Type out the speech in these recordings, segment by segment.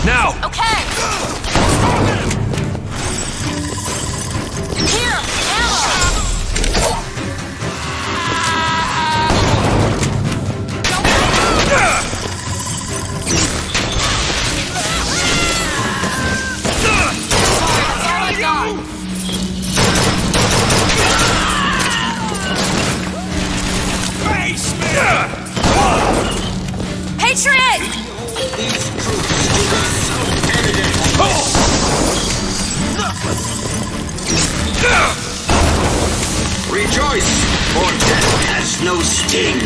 Now! Okay! Here! Ammo! Patriot! These troops are so evident. Rejoice, for death has no sting.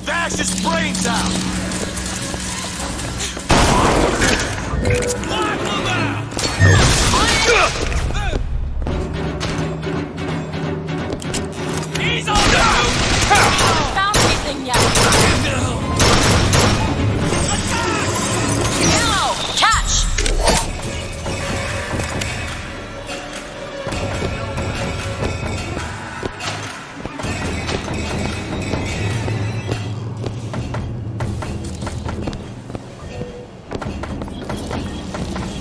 Bash his brains out! He's on down! Found anything yet? Ammo! Catch!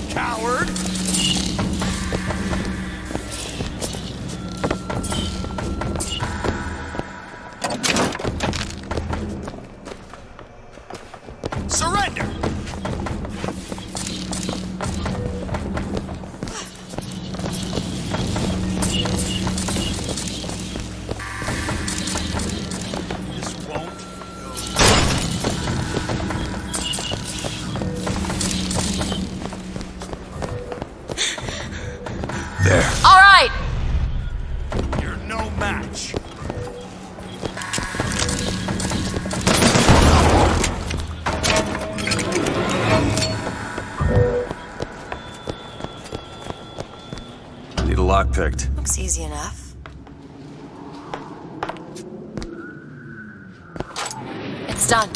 Coward! Surrender! This won't go. There. All right! You're no match. Need a lock picked. Looks easy enough. It's done.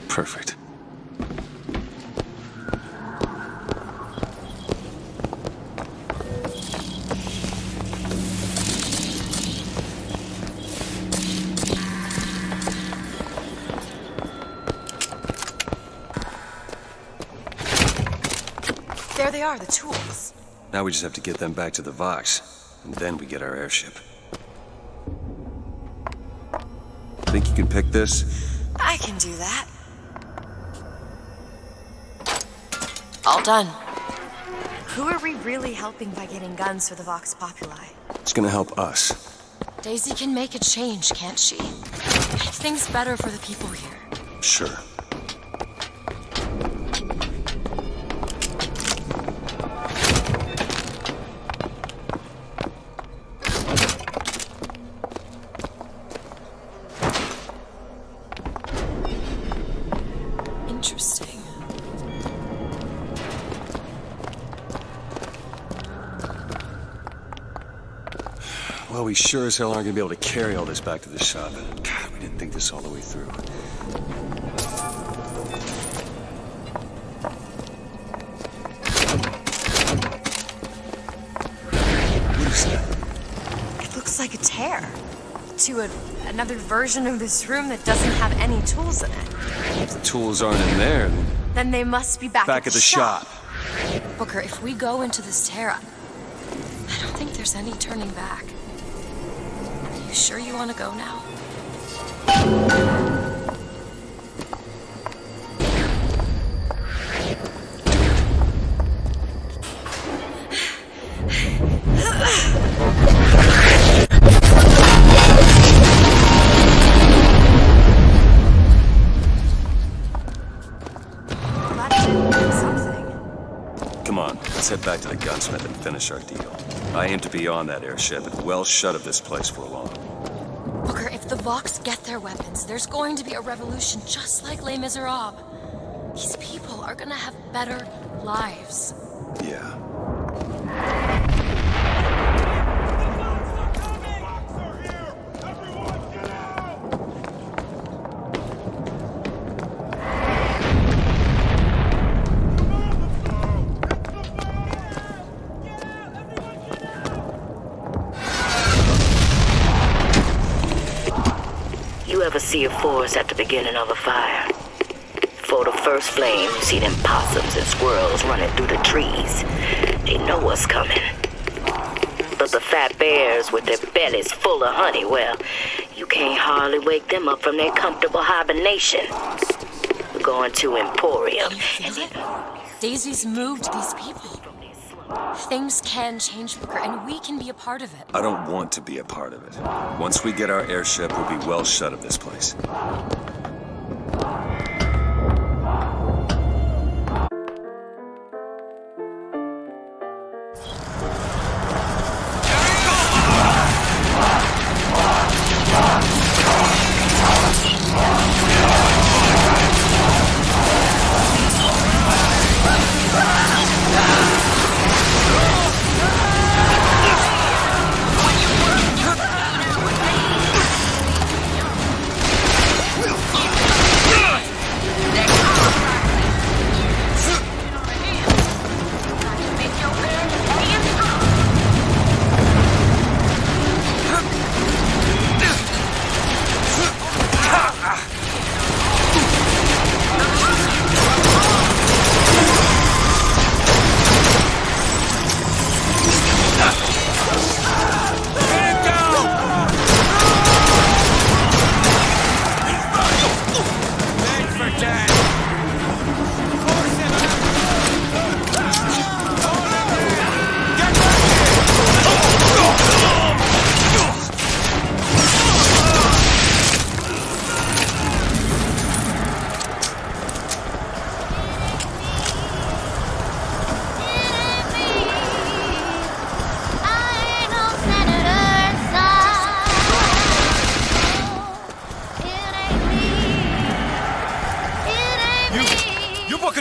Perfect. There they are, the tools. Now we just have to get them back to the Vox, and then we get our airship. Think you can pick this? I can do that. All done. Who are we really helping by getting guns for the Vox Populi? It's gonna help us. Daisy can make a change, can't she? Make things better for the people here. Sure. Interesting. Well, we sure as hell aren't gonna be able to carry all this back to the shop. God, we didn't think this all the way through. What is that? It looks like a tear to another version of this room that doesn't have any tools in it. If the tools aren't in there, Then they must be back back at at the shop. Booker, if we go into this tear, I don't think there's any turning back. You sure you want to go now? back to the gunsmith and finish our deal. I aim to be on that airship and well shut of this place for long. Booker, if the Vox get their weapons, there's going to be a revolution just like Les Miserables. These people are gonna have better lives. Yeah. You ever see a forest at the beginning of a fire? For the first flame, you see them possums and squirrels running through the trees. They know what's coming. But the fat bears with their bellies full of honey, well, you can't hardly wake them up from their comfortable hibernation. We're going to Emporium. Can you feel it? Daisy's moved these people. Things can change, Booker, and we can be a part of it. I don't want to be a part of it. Once we get our airship, we'll be well shut of this place.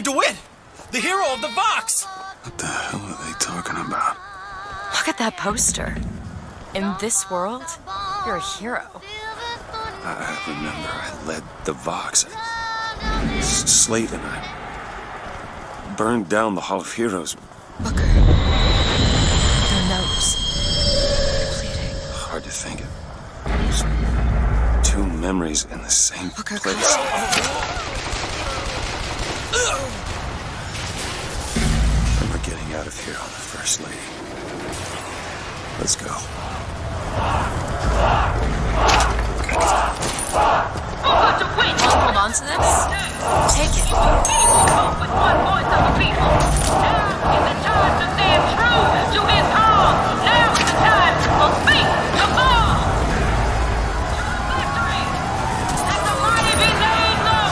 DeWitt! The hero of the Vox! What the hell are they talking about? Look at that poster. In this world, you're a hero. I remember I led the Vox. Slate and I burned down the Hall of Heroes. Booker. Their nose. Bleeding. Hard to think of. There's two memories in the same Booker, place. And we're getting out of here on the First Lady. Let's go. Hold on to this. Take it. With one voice of the people. Now is the time to stand true to his call. Now is the time for faith to fall. Victory. Let the mighty be laid low.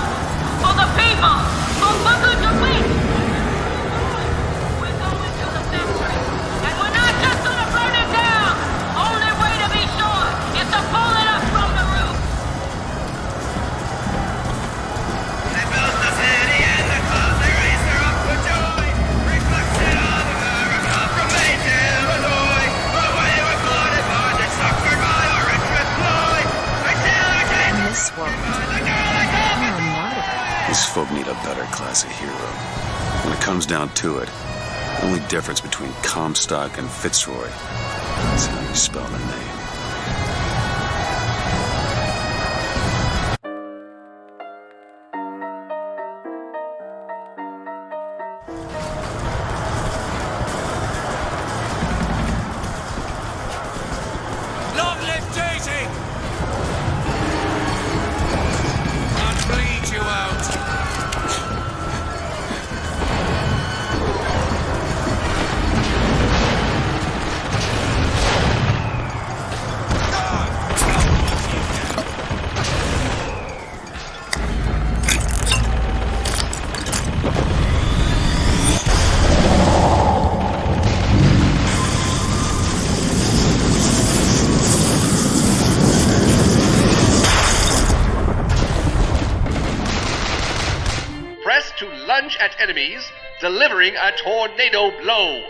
For the people. For Booker DeWitt. We're going to the victory. And we're not just going to burn it down. Only way to be sure is to pull it up from the roof. They built the city and the cause they raised her up with joy. Reflection of America from Maine to Illinois. Away with blood and bondage suffered by our interest ploy. Until our In time this world, the girl I call you're a martyr. These folk need a better class of hero. When it comes down to it, the only difference between Comstock and Fitzroy is how you spell the name. Long live Daisy! I'll bleed you out. at enemies, delivering a tornado blow.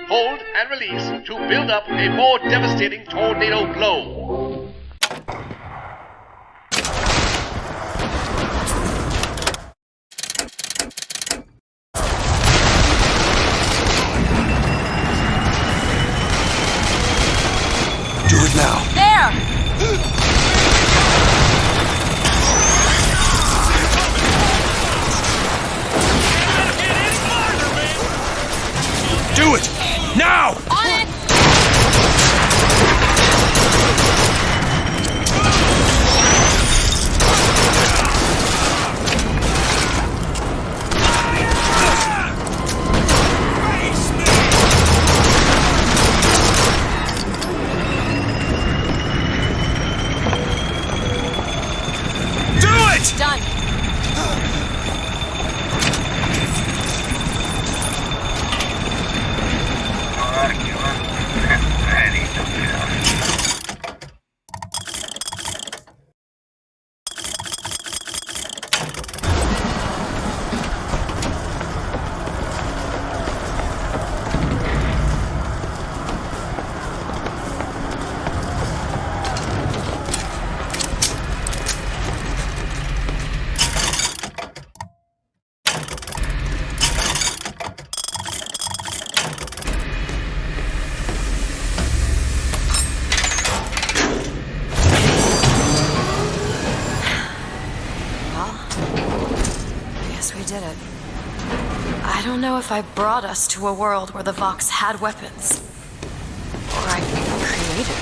Hold and release to build up a more devastating tornado blow. Do it now. There! Do it! Now! On it! Do it! Done. We did it. I don't know if I brought us to a world where the Vox had weapons. Or I created them.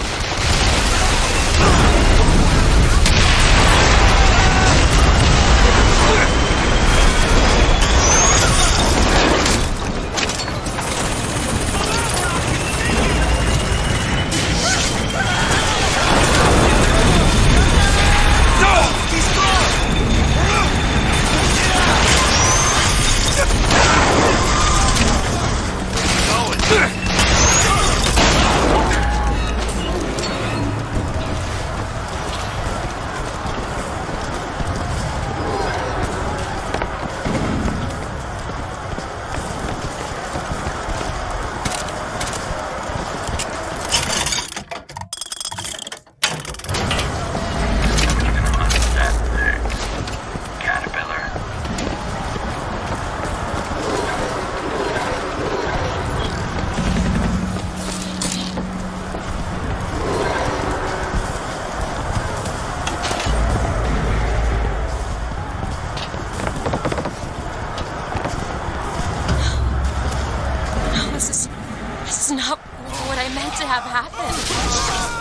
This is not what I meant to have happen.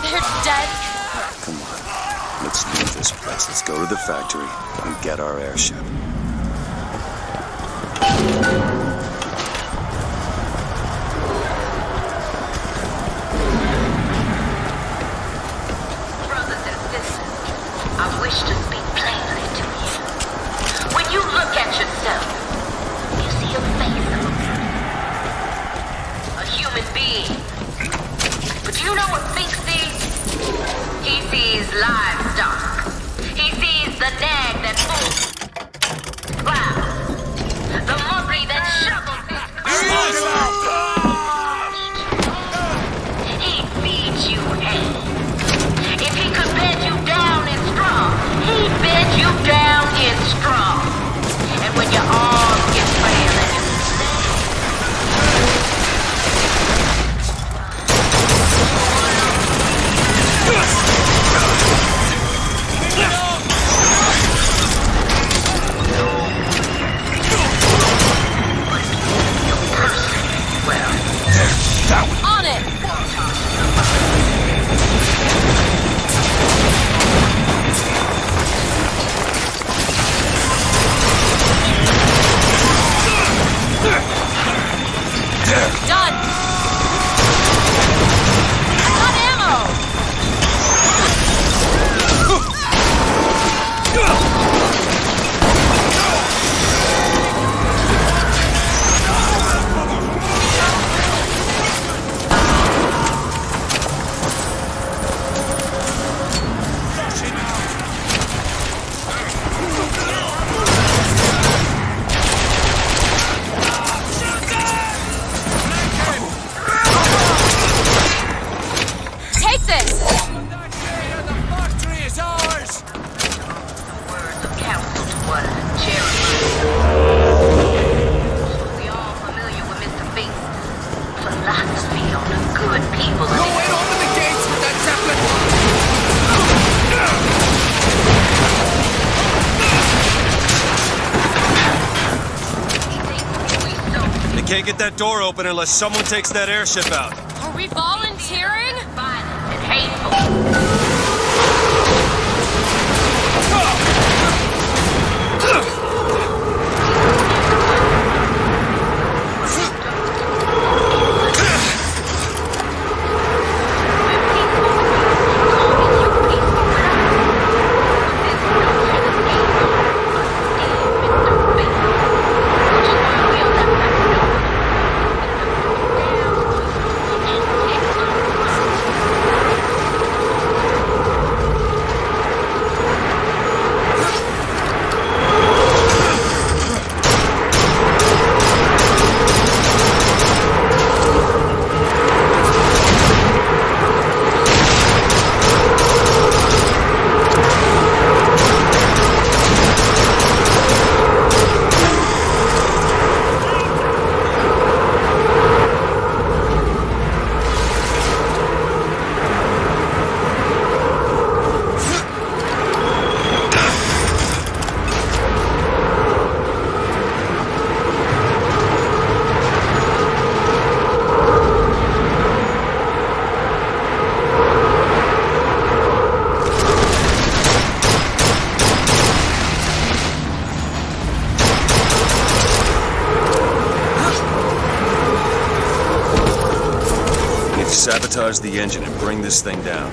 They're dead. Come on. Let's leave this place. Let's go to the factory and get our airship. Brothers and sisters, I wish to speak plainly to you. When you look at yourself, you see a face of a human being. But do you know what Fink sees? He sees livestock. He sees the nag that pulls plows. The monkey that shovels his He feeds you hay. If he could bed you down in straw, he'd bed you down in straw. And when your arms get frail and you Can't get that door open unless someone takes that airship out. Are we volunteering? Violent and hateful. Sabotage the engine and bring this thing down.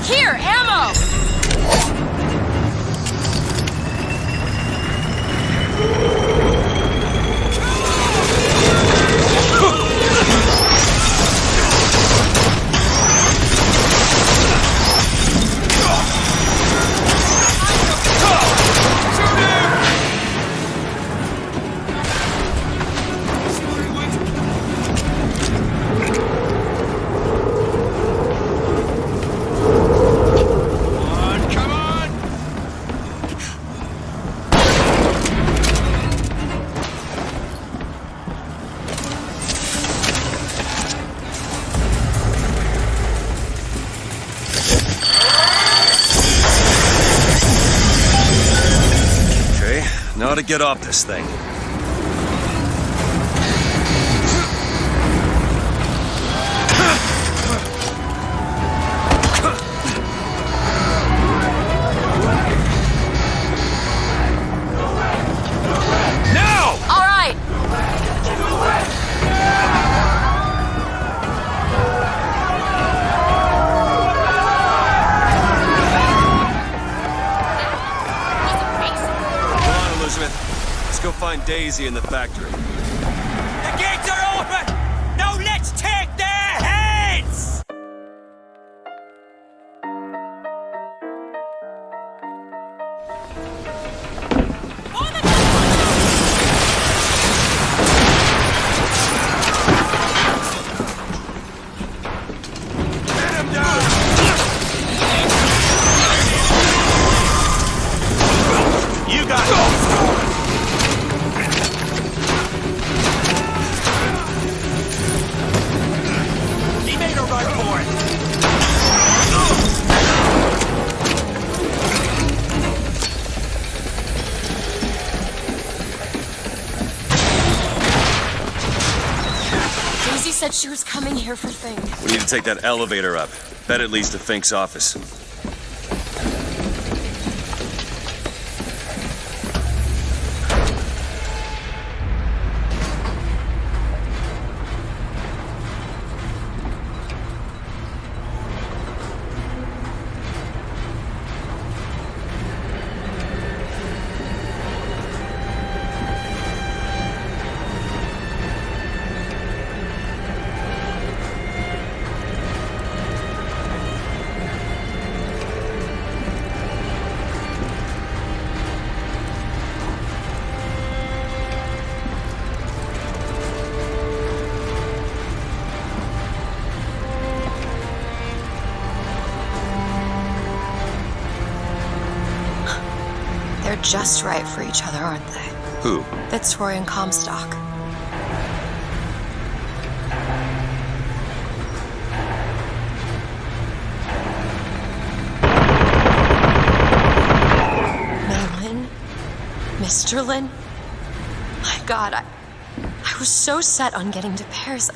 Here, ammo! Now to get off this thing. Now! All right. Let's go find Daisy in the factory. The gates are open! Now let's take their heads! Get him down! You got it! Daisy said she was coming here for Fink. We need to take that elevator up. Bet it leads to Fink's office. They're just right for each other, aren't they? Who? Fitzroy and Comstock. Mr. Lin? My God, I was so set on getting to Paris.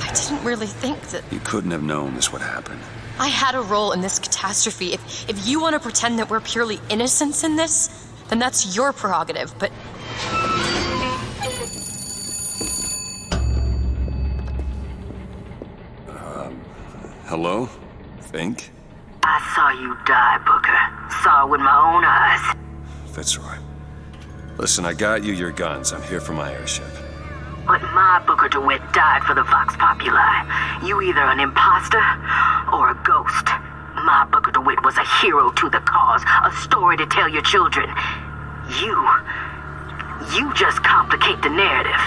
I didn't really think that... You couldn't have known this would happen. I had a role in this catastrophe. If you want to pretend that we're purely innocents in this, then that's your prerogative, but... Hello? Think? I saw you die, Booker. Saw it with my own eyes. Fitzroy. Listen, I got you your guns. I'm here for my airship. But my Booker DeWitt died for the Vox Populi. You either an imposter or a ghost. My Booker DeWitt was a hero to the cause, a story to tell your children. You just complicate the narrative.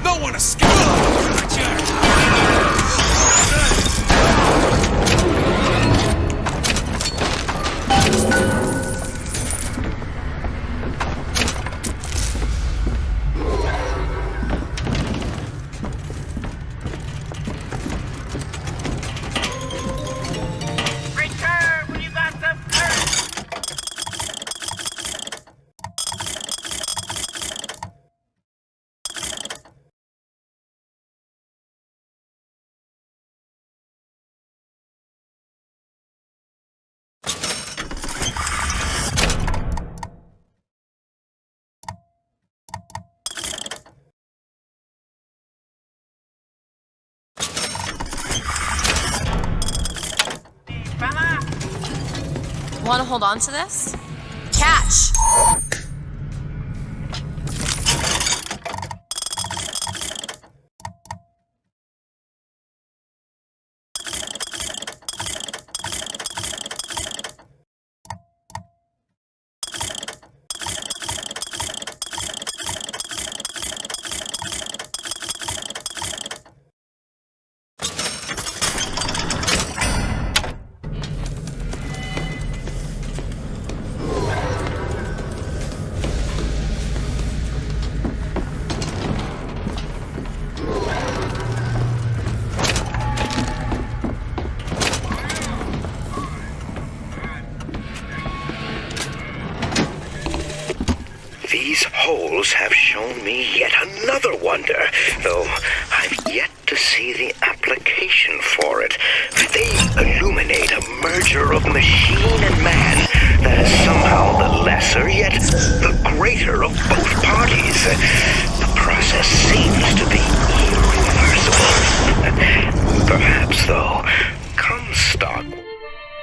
No one escaped! Return when you got some courage. Want to hold on to this? Catch! These holes have shown me yet another wonder, though I've yet to see the application for it. They illuminate a merger of machine and man that is somehow the lesser, yet the greater of both parties. The process seems to be irreversible. Perhaps, though, Comstock...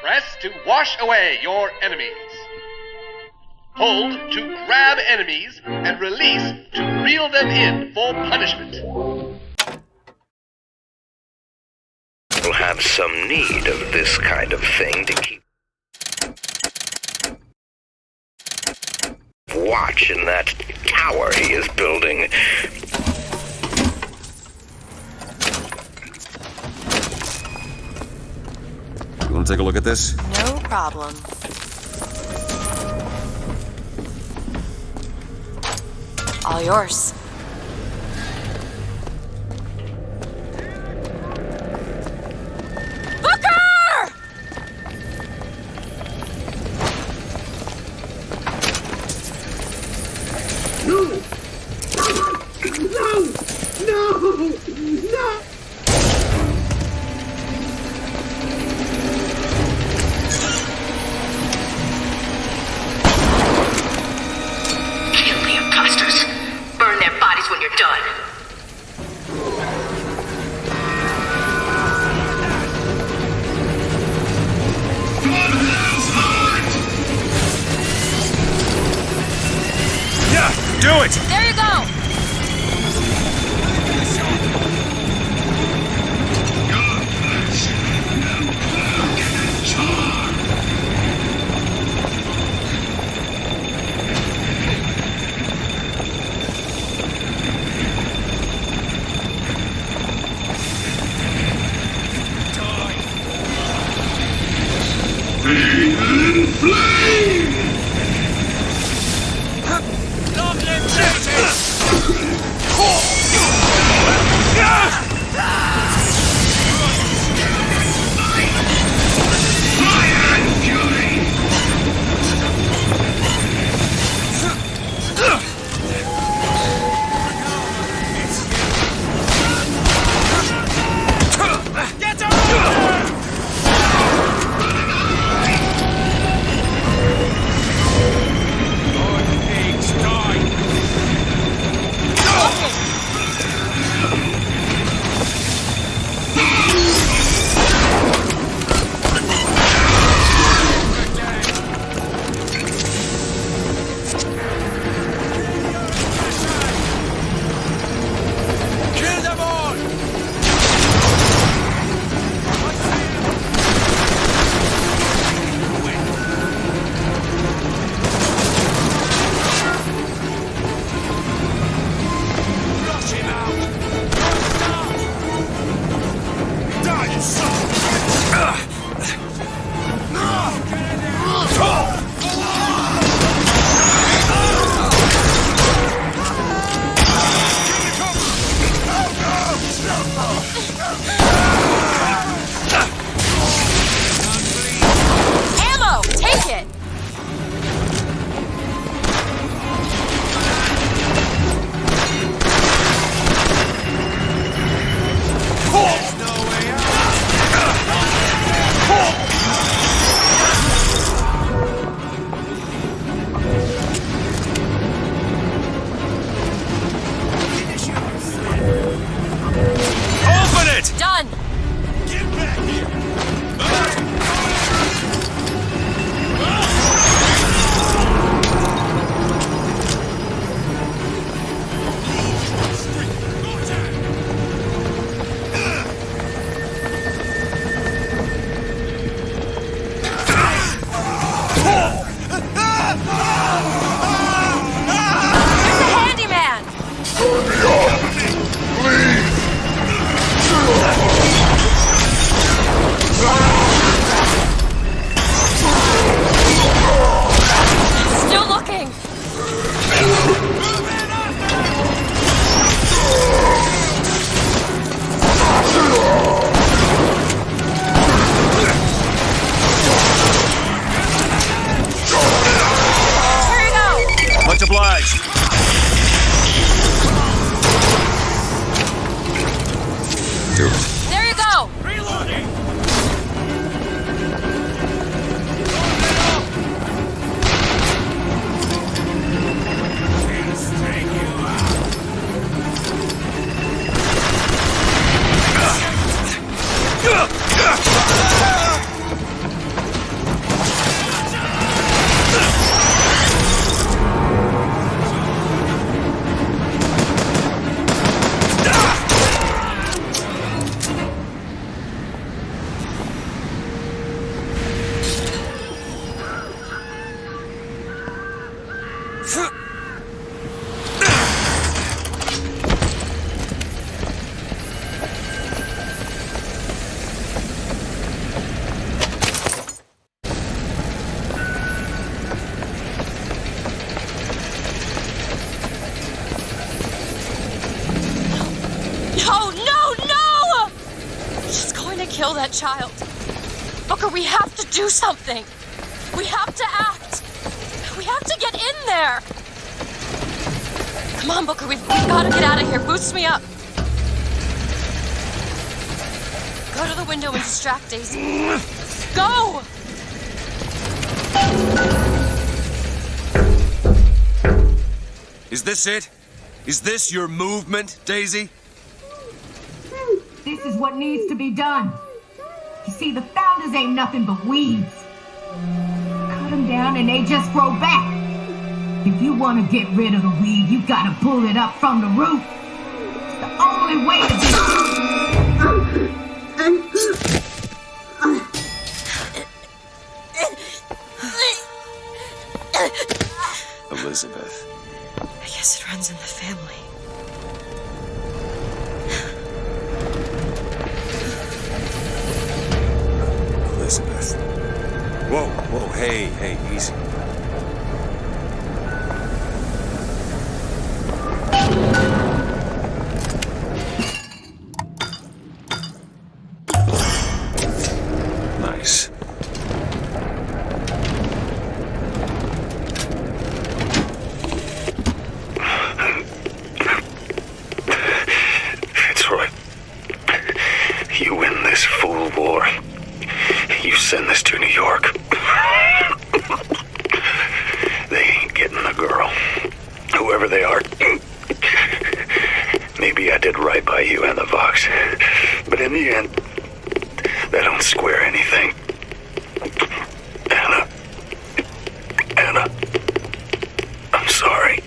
Press to wash away your enemies. Hold to grab enemies, and release to reel them in for punishment. We'll have some need of this kind of thing to keep watch in that tower he is building. You want to take a look at this? No problem. All yours. Booker! No! Kill the imposters. Burn their bodies when you're done. Yeah, do it! There you go! Long live Jesus! Christ! Do it. There you go! Reloading! No! She's going to kill that child. Booker, we have to do something. We have to act. We have to get in there. Come on, Booker, we've got to get out of here. Boost me up. Go to the window and distract Daisy. Go! Is this it? Is this your movement, Daisy? This is what needs to be done. You see, the founders ain't nothing but weeds. Cut them down and they just grow back. If you want to get rid of the weed, you gotta pull it up from the root. It's the only way to Elizabeth. I guess it runs in the family. Elizabeth. Whoa, hey, easy. Nice. Fitzroy, you win this fool war. You send this to New York. They ain't getting the girl. Whoever they are. Maybe I did right by you and the Vox. But in the end, that don't square anything. Anna, I'm sorry.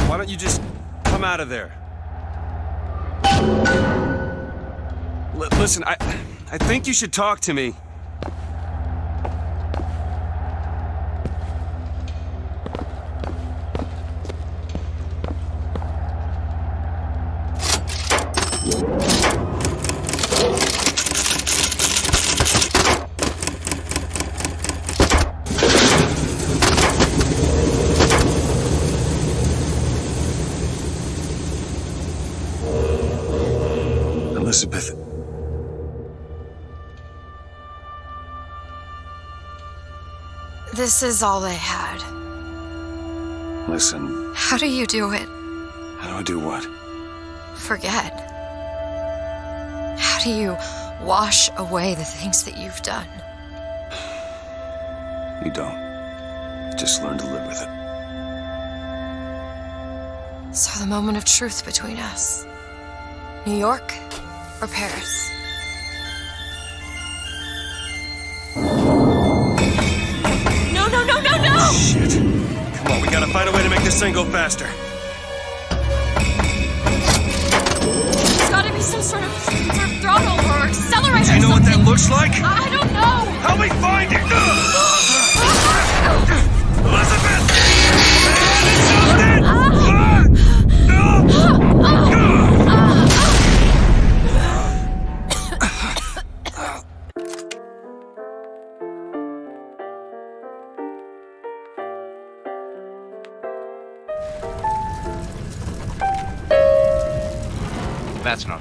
Why don't you just come out of there? Listen, I think you should talk to me. Elizabeth. This is all they had. Listen, How do you do it? how do I do what? Forget. How do you wash away the things that you've done? You don't. You just learn to live with it. So the moment of truth between us. New York or Paris? No! Shit. Come on, we gotta find a way to make this thing go faster. There's gotta be some sort of throttle or accelerator. Do you know what that looks like? I don't know. Help me find it! Elizabeth! Something!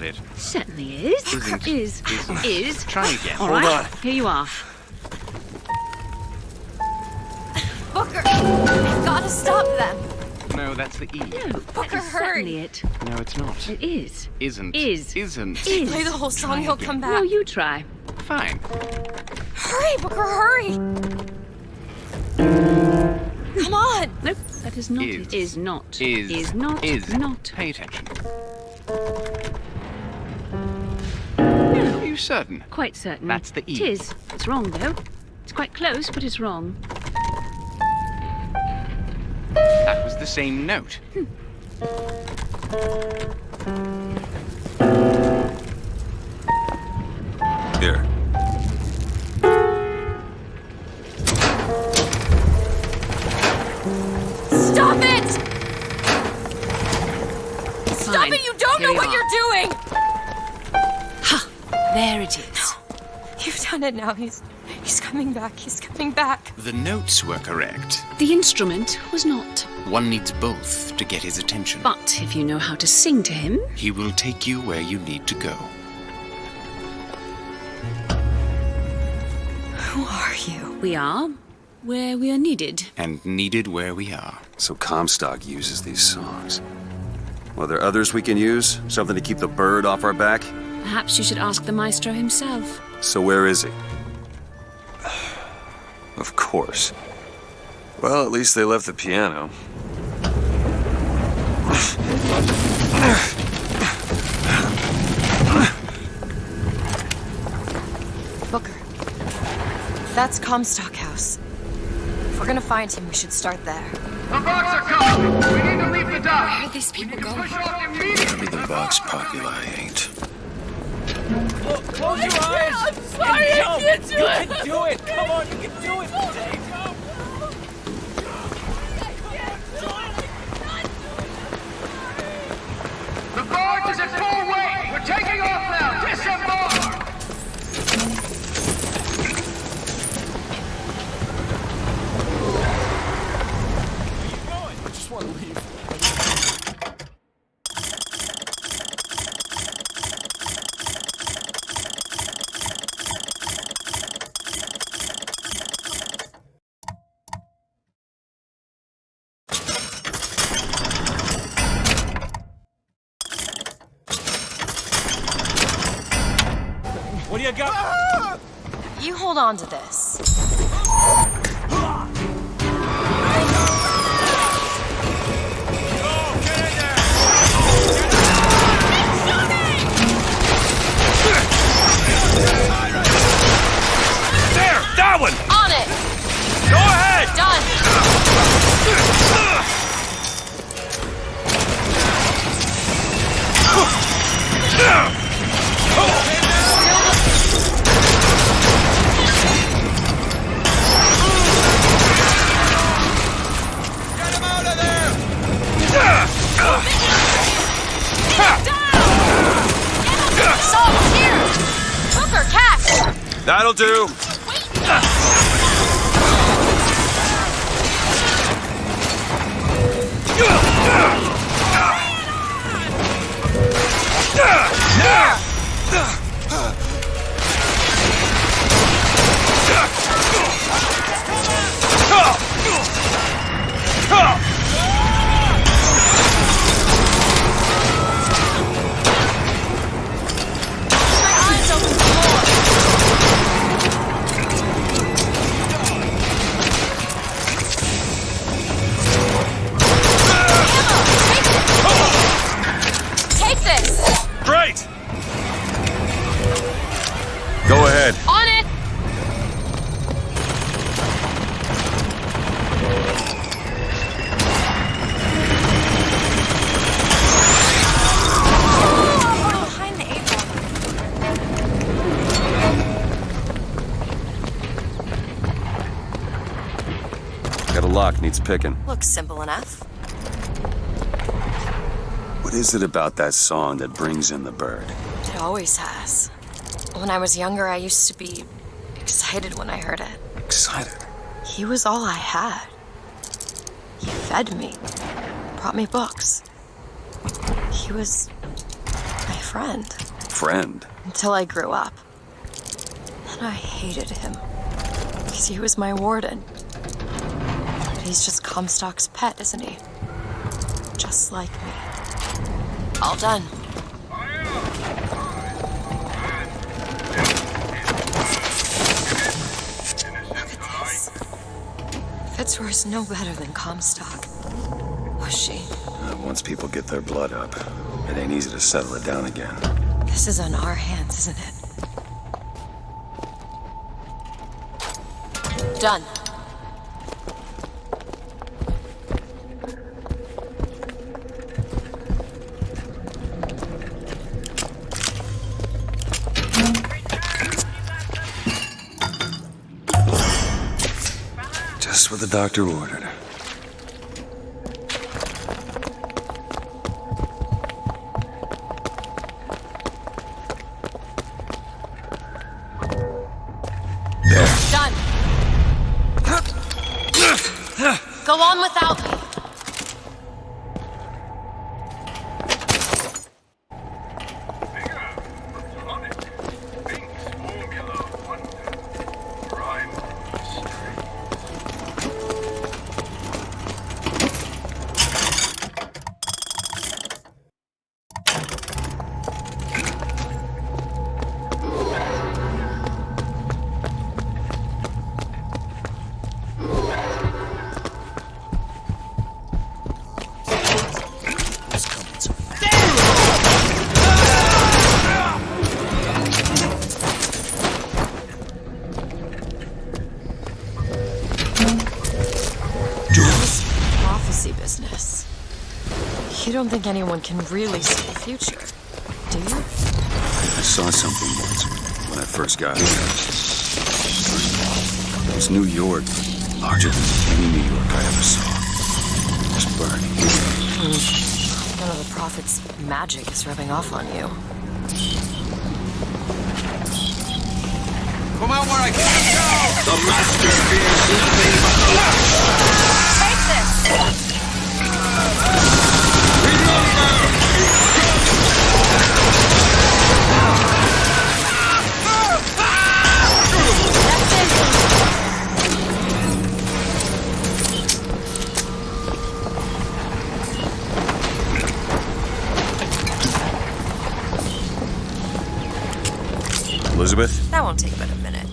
not it. Certainly is. Isn't. Is. Try again. All right. Here you are. Booker! I've got to stop them. No, that's the E. No, Booker, that is hurry. certainly it. No, it's not. It is. Isn't. Is. Isn't. Is. Play the whole song, Try he'll again. come back. No, you try. Fine. Hurry, Booker, hurry! Come on! Nope, that is not Is. it. Is not. Is. Not. Is. Not. Pay attention. Are you certain? Quite certain. That's the E. It is. It's wrong, though. It's quite close, but it's wrong. That was the same note. Here. Stop it! Stop Fine. it! You don't Here know you what are. you're doing! Ha! There it is. You've done it now. He's coming back. He's coming back. The notes were correct. The instrument was not. One needs both to get his attention. But if you know how to sing to him, He will take you where you need to go. Who are you? we are where we are needed. And needed where we are. So Comstock uses these songs. Well, there others we can use? Something to keep the bird off our back? Perhaps you should ask the maestro himself. So where is he? Of course. Well, at least they left the piano. Booker. That's Comstock House. If we're gonna find him, we should start there. The Vox are coming! We need to leave the dock! Where are these people going? Push off immediately! Maybe the Vox Populi ain't. Close your eyes! I'm sorry, I can't do it! You can do it! Come on, you can do it! The barge is at full weight! We're taking off now! Disembark! I just want to leave. What do you got? You hold on to this. There! That one! On it! Go ahead! Done! Salt, here! Booker, catch! That'll do. My eyes open some more. Take this! Great! Go ahead. On it! Behind the eight Got a lock, needs picking. ball. Looks simple enough. What is it about that song that brings in the bird? It always has. When I was younger, I used to be excited when I heard it. Excited. He was all I had. He fed me, brought me books. He was my friend. Friend? Until I grew up. Then I hated him. Because he was my warden. But he's just Comstock's pet, isn't he? Just like me. All done. Look at this. Fitzroy's no better than Comstock. Was she? Once people get their blood up, it ain't easy to settle it down again. This is on our hands, isn't it? Done. Just what the doctor ordered. Done. Go on without me. Business. You don't think anyone can really see the future, do you? I saw something once when I first got here. It was New York, larger than any New York I ever saw. Just burning. None of the Prophet's magic is rubbing off on you. Come out where I can't go! The master fears nothing but the last. Take this! Elizabeth? That won't take but a minute.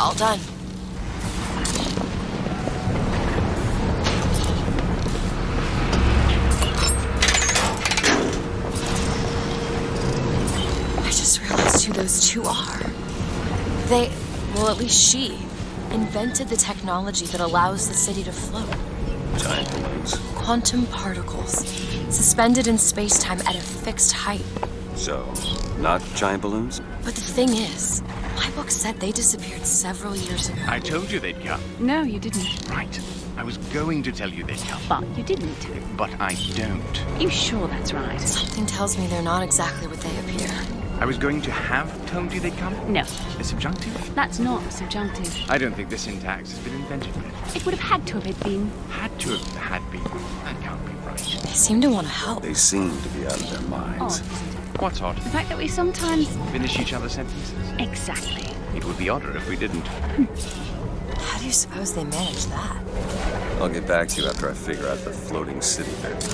All done. I just realized who those two are. They, well, at least she, invented the technology that allows the city to float. Giant balloons. Quantum particles, suspended in space-time at a fixed height. So, not giant balloons? But the thing is, my book said they disappeared several years ago. I told you they'd come. No, you didn't. Right. I was going to tell you they'd come. But you didn't. But I don't. You sure that's right? Something tells me they're not exactly what they appear. I was going to have told you they'd come? No. The subjunctive? That's not subjunctive. I don't think the syntax has been invented yet. It would have had to have been. Had to have had been. That can't be right. They seem to want to help. They seem to be out of their minds. Odd, isn't it? What's odd? The fact that we sometimes... Finish each other's sentences? Exactly. It would be odder if we didn't. How do you suppose they manage that? I'll get back to you after I figure out the floating city bit.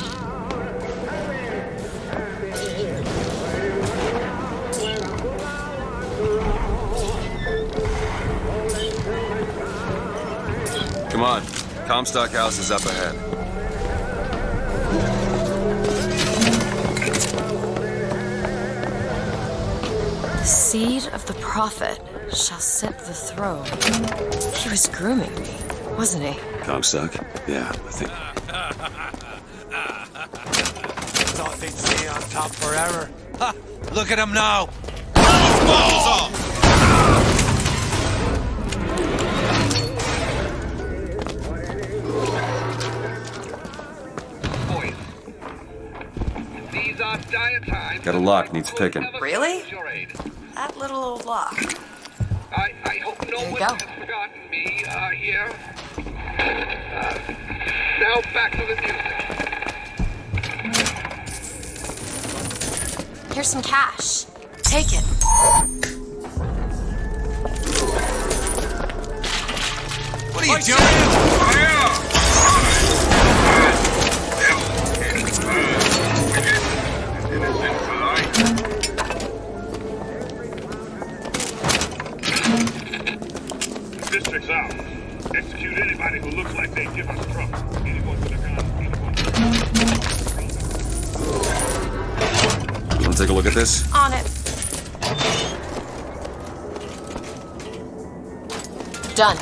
Come on. Comstock House is up ahead. The seed of the prophet shall sit the throne. He was grooming me, wasn't he? Comstock? Yeah, I think. Thought they'd stay on top forever. Ha! Look at him now! Balls off! These are dire times. Got a lock, needs picking. Really? That little old lock. I hope no There you one go. has forgotten me here. Now back to the music. Here's some cash. Take it. What are you doing? District's out. Execute anybody who looks like they give us trouble. Anyone with a gun, anyone with a gun. Wanna take a look at this? On it. Done.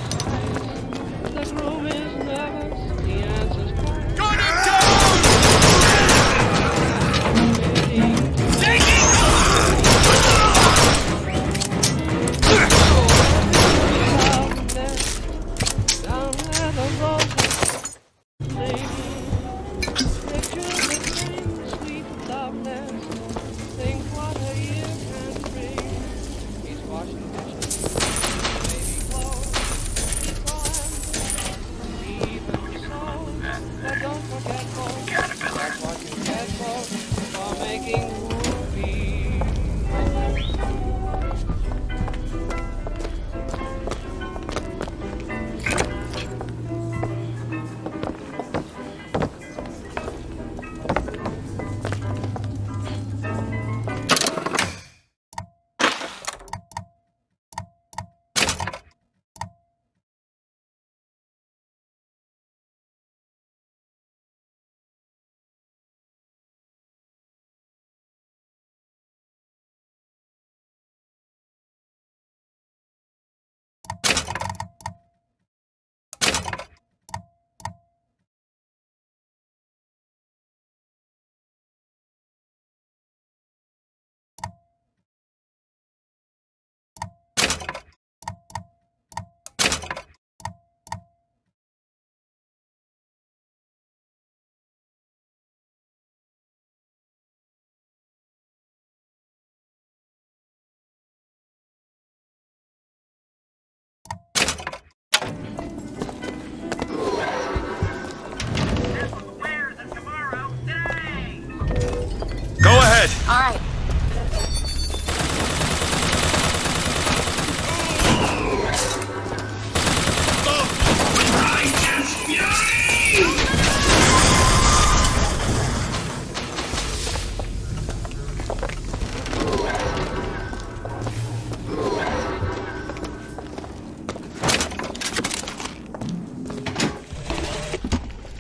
Go ahead. All right.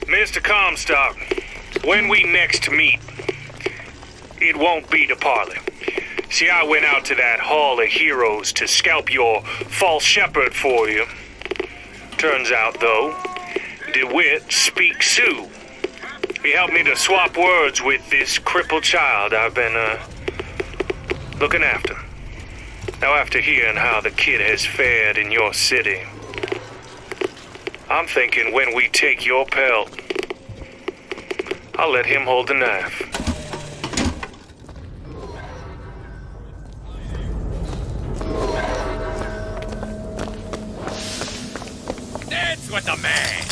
Mr. Comstock, when we next meet, it won't be to parley. See, I went out to that Hall of Heroes to scalp your false shepherd for you. Turns out, though, DeWitt speaks Sioux. He helped me to swap words with this crippled child I've been, looking after. Now, after hearing how the kid has fared in your city, I'm thinking when we take your pelt, I'll let him hold the knife. That's what the man.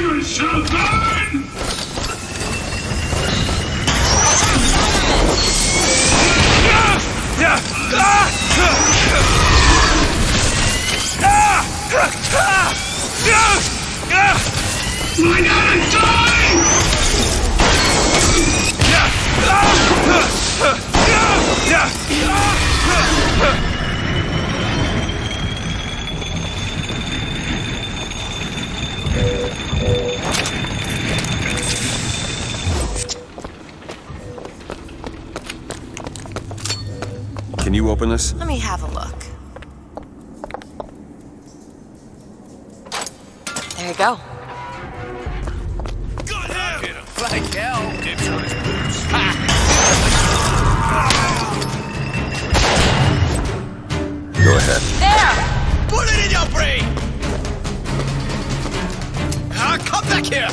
tyrants shall burn! Lie down and Can you open this? Let me have a look. There you go. Like hell. Dips on his boots. Go ahead. There! Put it in your brain! Come back here!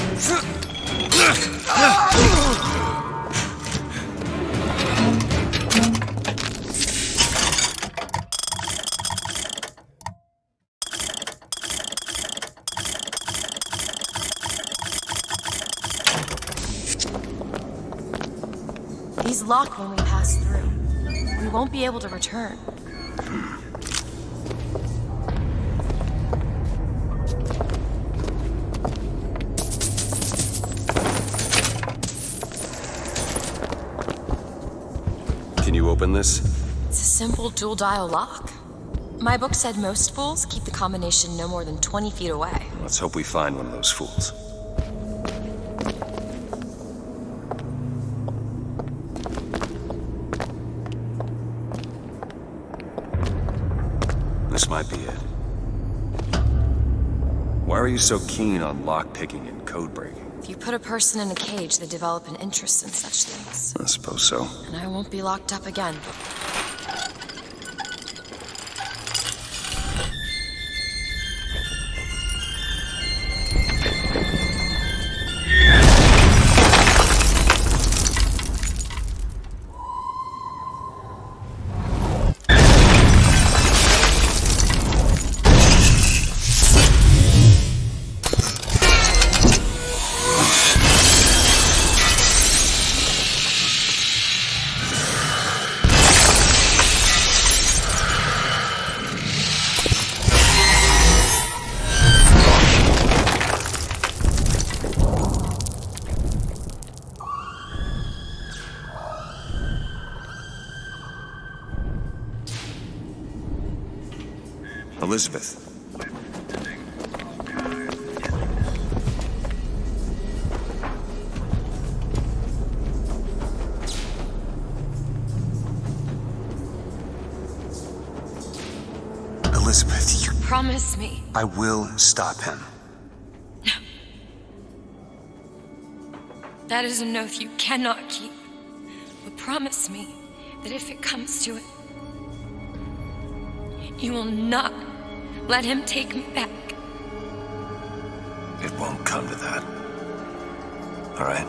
These lock when we pass through. We won't be able to return. Can you open this? It's a simple dual dial lock. My book said most fools keep the combination no more than 20 feet away. Let's hope we find one of those fools. This might be it. Why are you so keen on lock-picking and code-breaking? If you put a person in a cage, they develop an interest in such things. I suppose so. And I won't be locked up again. Elizabeth. Elizabeth, you... Promise me. I will stop him. That is an oath you cannot keep. But promise me that if it comes to it, you will not let him take me back. It won't come to that. All right?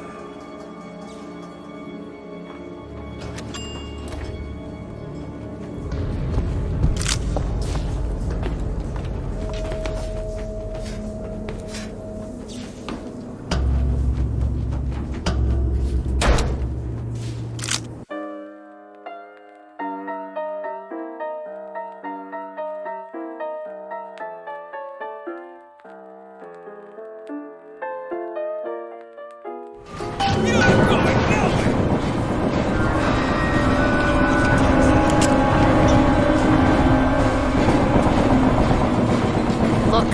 Look,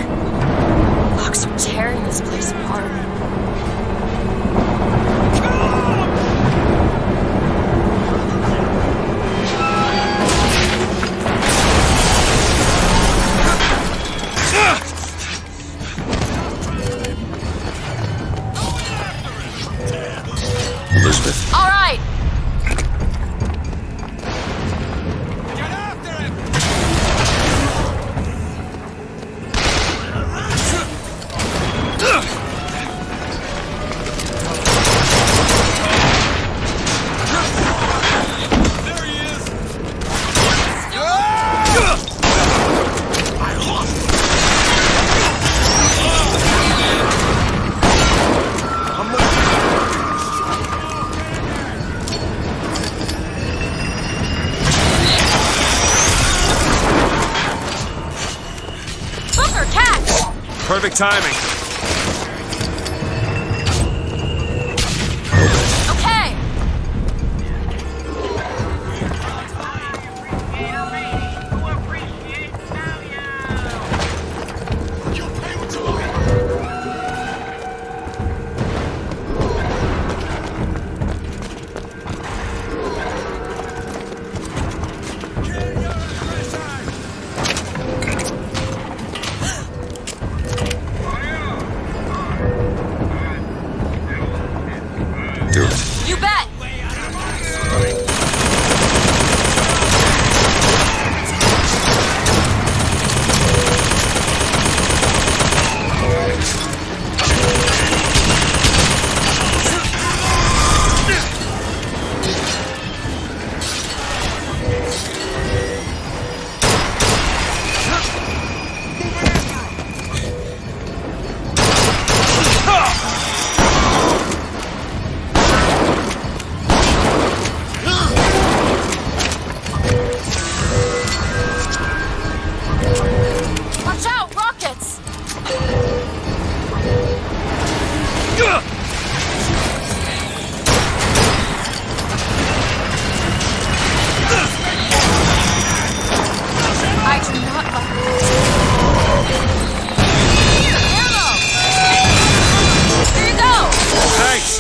locks are tearing this place apart. Elizabeth. All right. Perfect timing. Okay. Do it. You bet. Watch out, rockets! I do not like this. Ammo! Here you go! Thanks.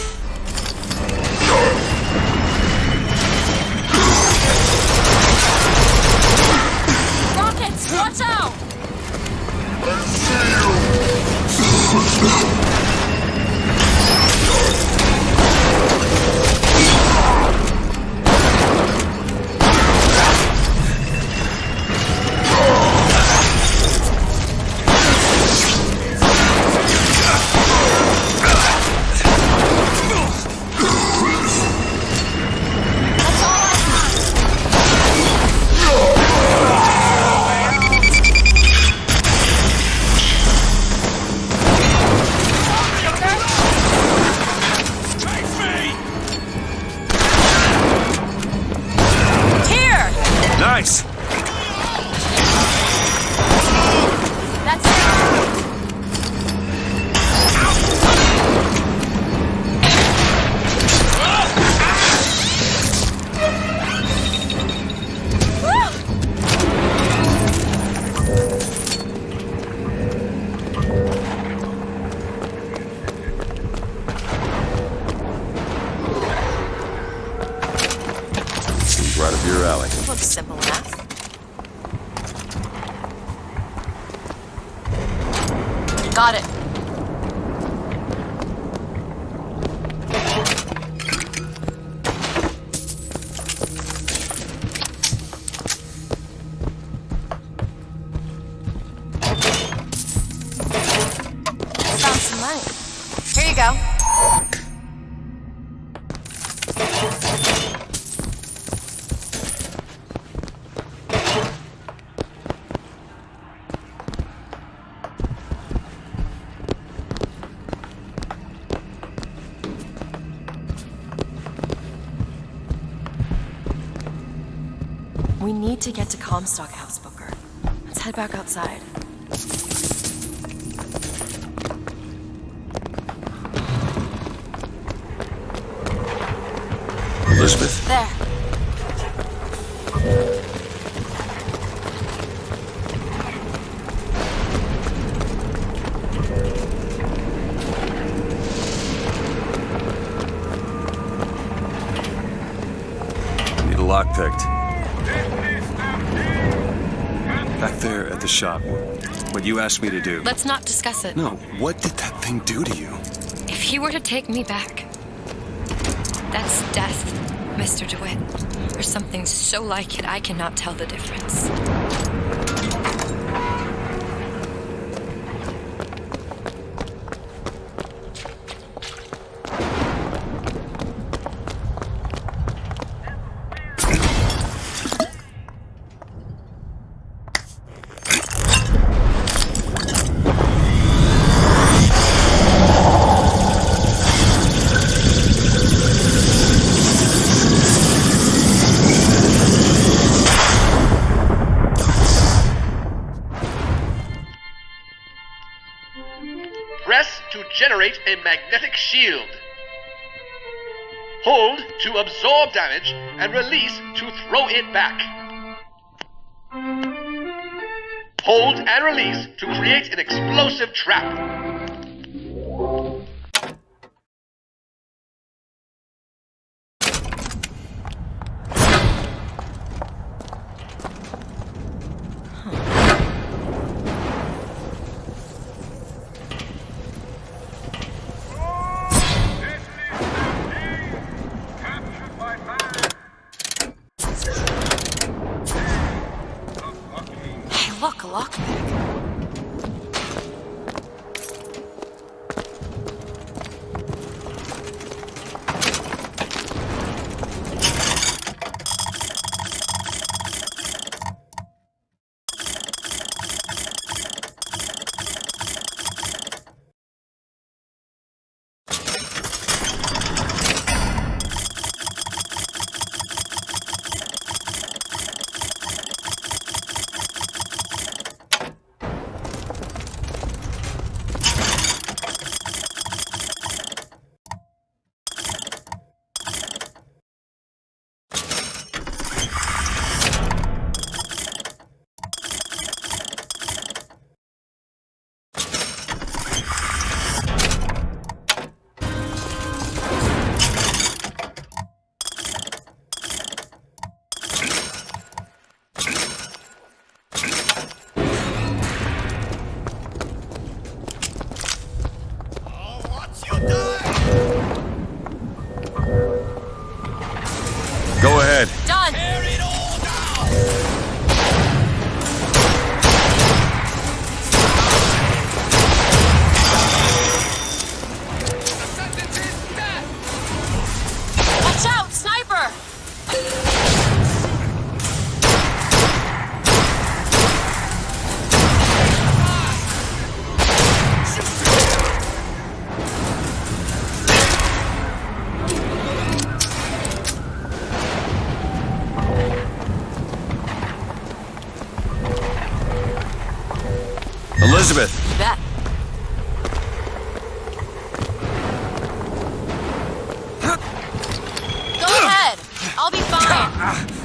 Rockets, watch out! Here! Nice. That's it. Seems right up your alley. Looks simple enough. Got it. Found some money. Here you go. We need to get to Comstock House, Booker. Let's head back outside. Elizabeth. There. Need a lock picked. Back there at the shop. What you asked me to do. Let's not discuss it. No, what did that thing do to you? If he were to take me back, that's death, Mr. DeWitt. Or something so like it I cannot tell the difference. generate a magnetic shield. Hold to absorb damage and release to throw it back. Hold and release to create an explosive trap. Look, a lockpick. Go ahead. Done. Watch out, sniper! Elizabeth. You bet. Go ahead. I'll be fine.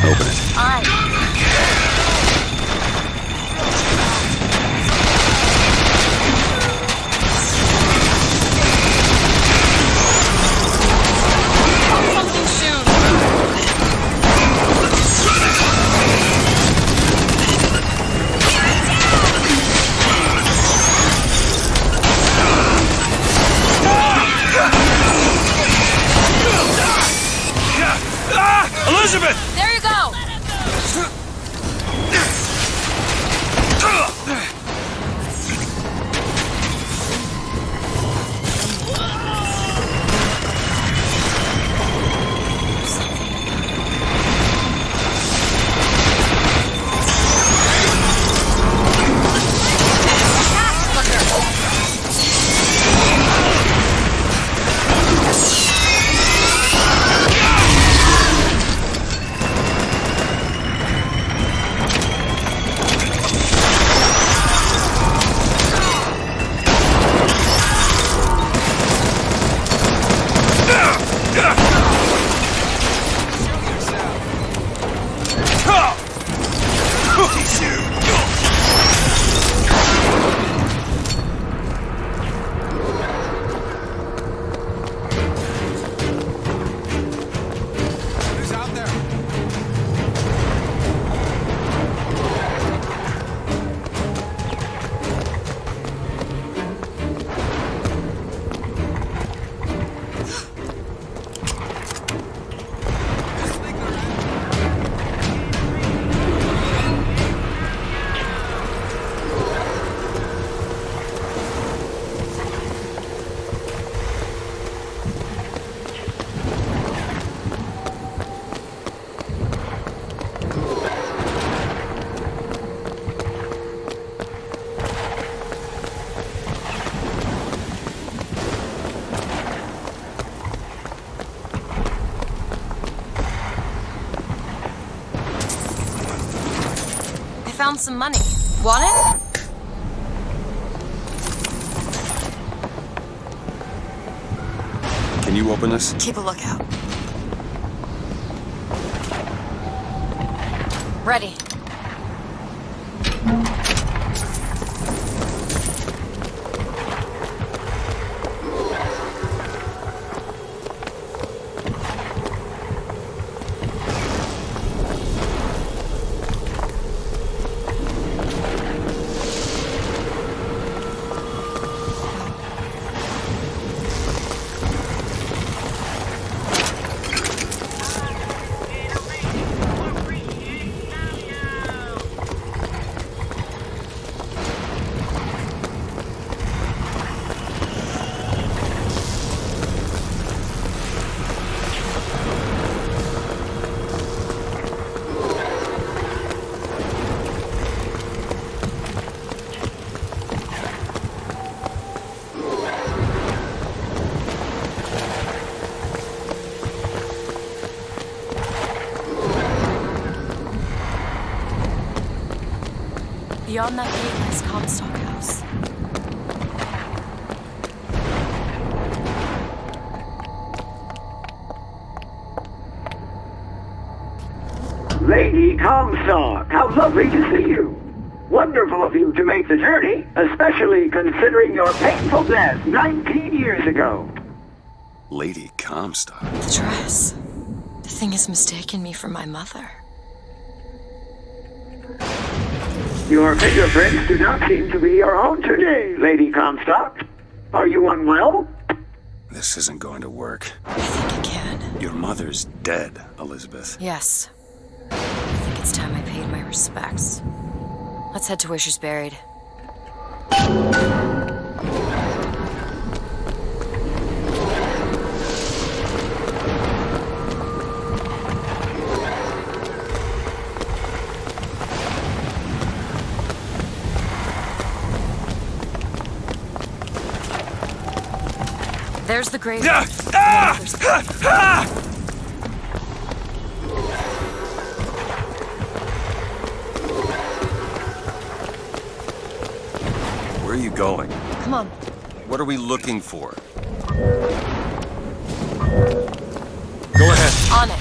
Open it. All right. Something soon. Elizabeth! There you go. found some money. Want it? Can you open this? Keep a lookout. Ready. Beyond that gate is Comstock House. Lady Comstock, how lovely to see you. Wonderful of you to make the journey, especially considering your painful death 19 years ago. Lady Comstock? The dress. The thing has mistaken me for my mother. Your fingerprints do not seem to be your own today, Lady Comstock. Are you unwell? This isn't going to work. I think it can. Your mother's dead, Elizabeth. Yes. I think it's time I paid my respects. Let's head to where she's buried. There's the grave. Where are you going? Come on. What are we looking for? Go ahead. On it.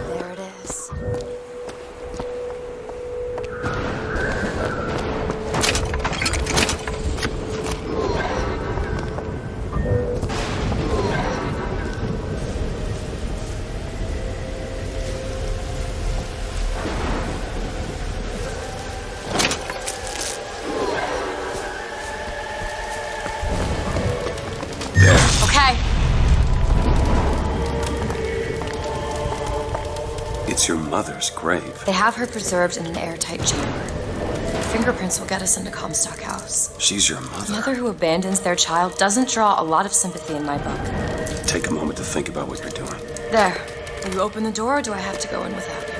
There it is. Okay. It's your mother's grave. They have her preserved in an airtight chamber. Her fingerprints will get us into Comstock House. She's your A mother. mother who abandons their child doesn't draw a lot of sympathy in my book. Take a moment to think about what you're doing. There. Will you open the door, or do I have to go in without you?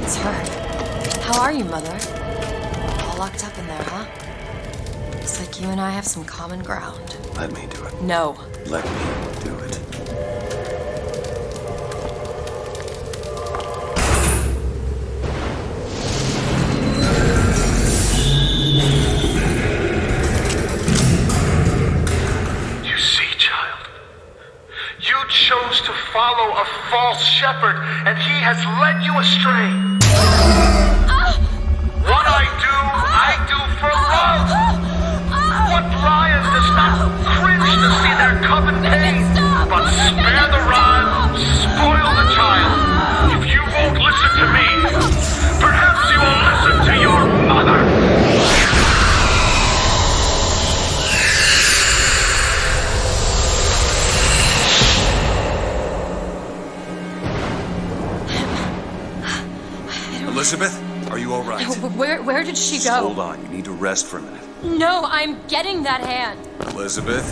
It's her. How are you, Mother? All locked up in there, huh? Looks like you and I have some common ground. Let me do it. No. Let me do it. You see, child, you chose to follow a false shepherd, and he has led you astray. What I do for love. What lion does not cringe to see their coven pain, but spare the rod, spoil the child. If you won't listen to me, perhaps you will listen to your mother. Elizabeth, are you all right? Where did she Just go? hold on. You need to rest for a minute. No, I'm getting that hand. Elizabeth,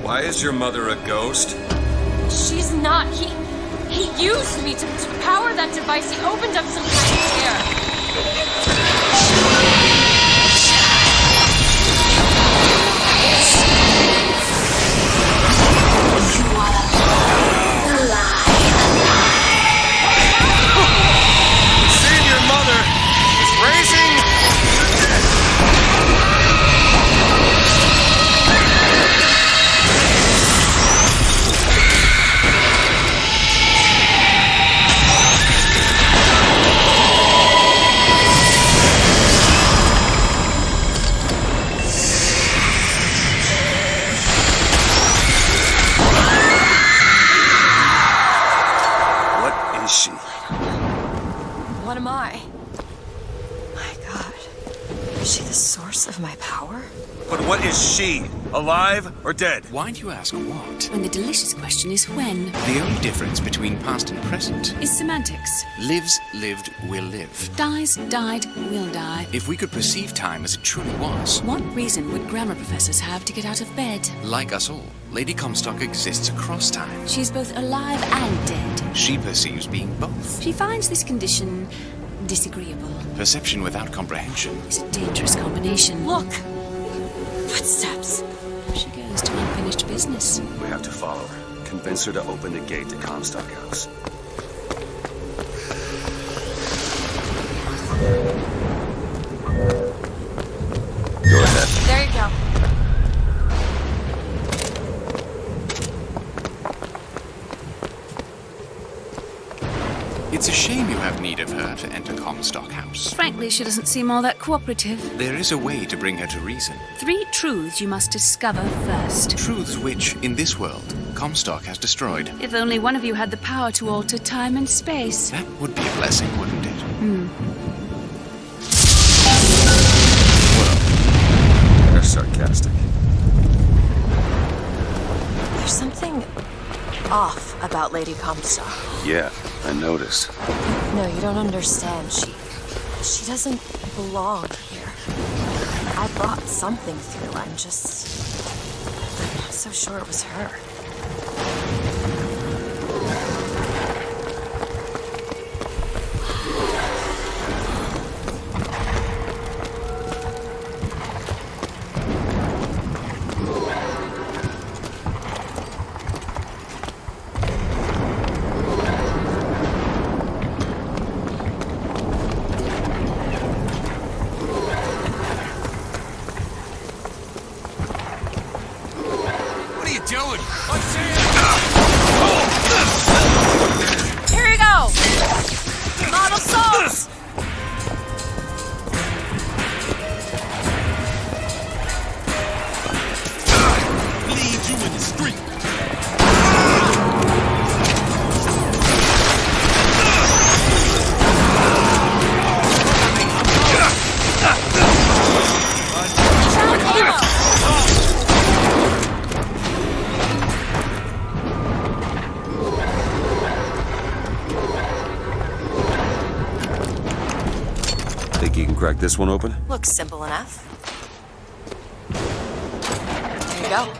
why is your mother a ghost? She's not. He used me to power that device. He opened up some kind of tear. am I? My God. Is she the source of my power? But what is she? Alive or dead? Why do you ask what? When the delicious question is when. The only difference between past and present Is semantics. lives, lived, will live. Dies, died, will die. If we could perceive time as it truly was, What reason would grammar professors have to get out of bed? like us all, Lady Comstock exists across time. She's both alive and dead. She perceives being both. She finds this condition disagreeable. Perception without comprehension. It's a dangerous combination. Look! Footsteps. She goes to unfinished business. We have to follow her. Convince her to open the gate to Comstock House. Go ahead. There you go. It's a shame you have need of her to enter Comstock House. Frankly, she doesn't seem all that cooperative. There is a way to bring her to reason. 3 truths you must discover first. Truths which, in this world, Comstock has destroyed. If only one of you had the power to alter time and space. That would be a blessing, wouldn't it? They're sarcastic. There's something off about Lady Comstock. Yeah, I noticed. No, you don't understand. She doesn't belong here. I brought something through. I'm not so sure it was her. Here you go! Model souls! Leave you in the street. Think you can crack this one open? Looks simple enough. There you go.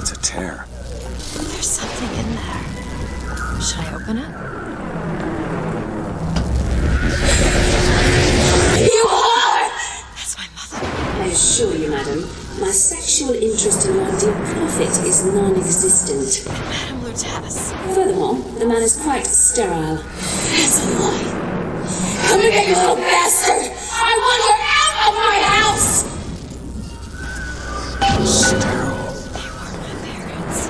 It's a tear. There's something in there. Should I open it? You are! That's my mother. I assure you, madam, my sexual interest in your dear prophet is non-existent. Madame Lutetis. Furthermore, the man is quite sterile. That's a lie. Come here, you little bastard! I want her out of my house! Sterile. They were my parents.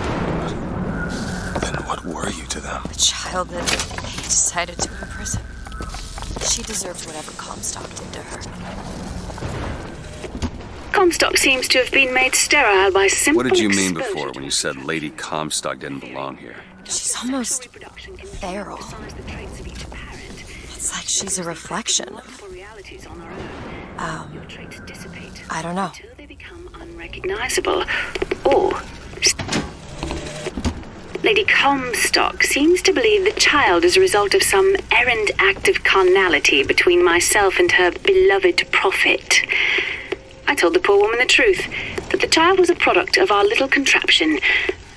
Then what were you to them? The child that they decided to imprison. She deserved whatever Comstock did to her. Comstock seems to have been made sterile by simple What did you mean exposure. before when you said Lady Comstock didn't belong here? She's almost feral. It's like she's a reflection of... I don't know. Until they become unrecognizable. Or... Lady Comstock seems to believe the child is a result of some errant act of carnality between myself and her beloved prophet. I told the poor woman the truth, that the child was a product of our little contraption,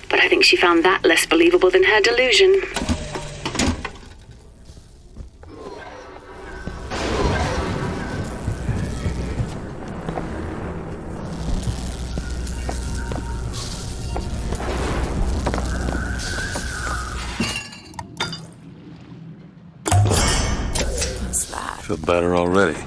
but I think she found that less believable than her delusion. What's that? Feel better already.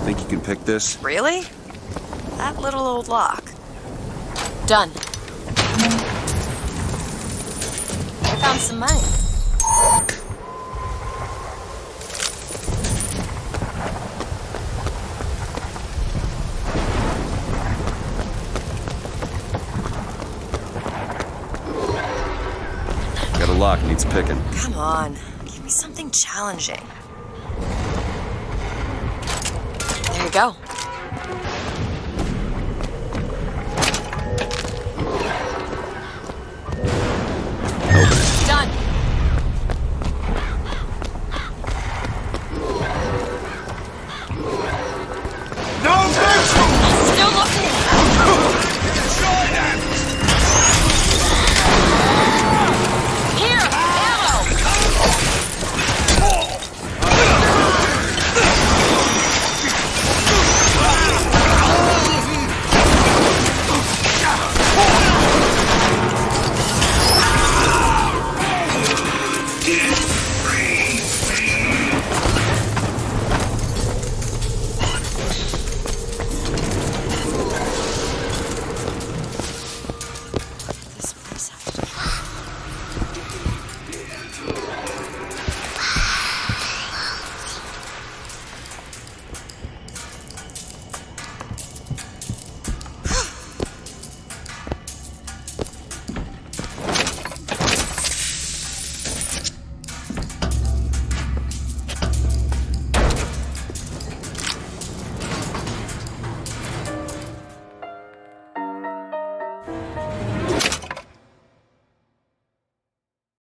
Think you can pick this? Really? That little old lock. Done. I found some money. Got a lock, needs picking. Come on, give me something challenging. There you go.